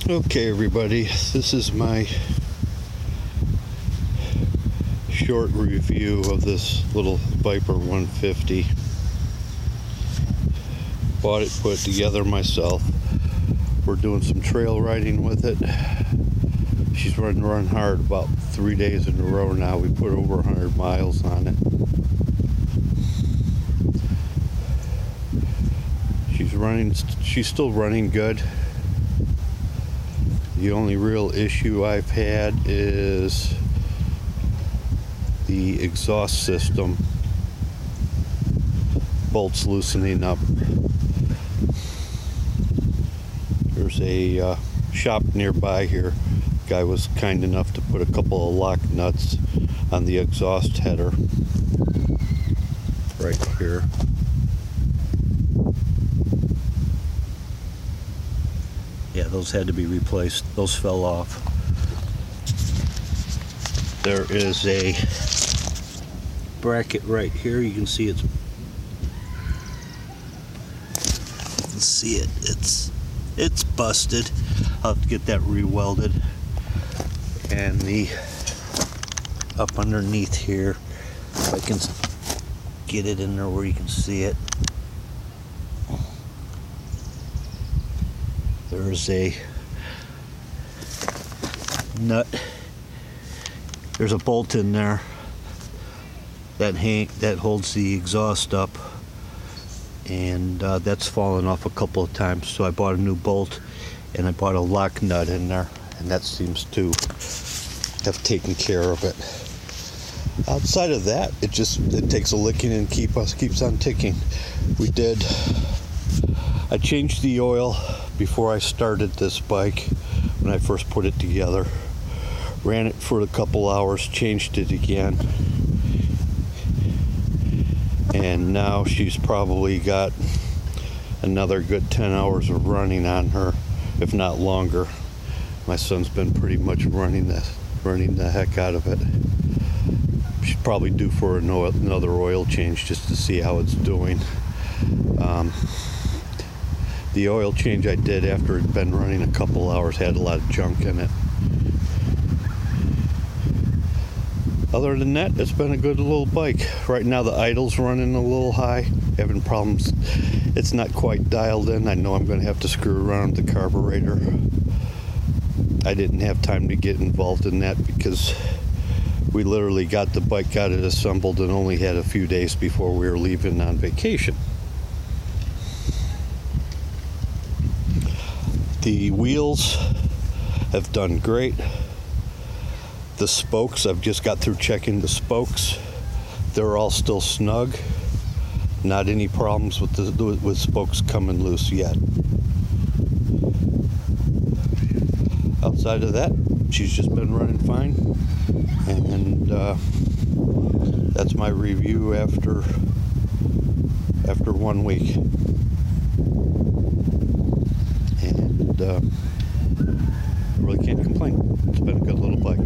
Okay, everybody, this is my short review of this little Viper 150. Bought it, put it together myself. We're doing some trail riding with it. She's run hard about 3 days in a row now. We put over 100 miles on it. She's still running good. The only real issue I've had is the exhaust system bolts loosening up. There's a shop nearby here. Guy was kind enough to put a couple of lock nuts on the exhaust header right here. Yeah, those had to be replaced. Those fell off. There is a bracket right here. You can see it's busted. I'll have to get that re-welded. And the up underneath here, if I can get it in there where you can see it, there's a nut. There's a bolt in there that holds the exhaust up, and that's fallen off a couple of times. So I bought a new bolt, and I bought a lock nut in there, and that seems to have taken care of it. Outside of that, it takes a licking and keeps on ticking. I changed the oil before I started this bike when I first put it together. Ran it for a couple hours, changed it again, and now she's probably got another good 10 hours of running on her, if not longer. My son's been pretty much running the heck out of it. She's probably due for another oil change just to see how it's doing. The oil change I did after it had been running a couple hours had a lot of junk in it. Other than that, it's been a good little bike. Right now the idle's running a little high, having problems. It's not quite dialed in. I know I'm going to have to screw around the carburetor. I didn't have time to get involved in that because we literally got it assembled and only had a few days before we were leaving on vacation. The wheels have done great. The spokes, I've just got through checking the spokes. They're all still snug. Not any problems with spokes coming loose yet. Outside of that, she's just been running fine. And that's my review after 1 week. And I really can't complain. It's been a good little bike.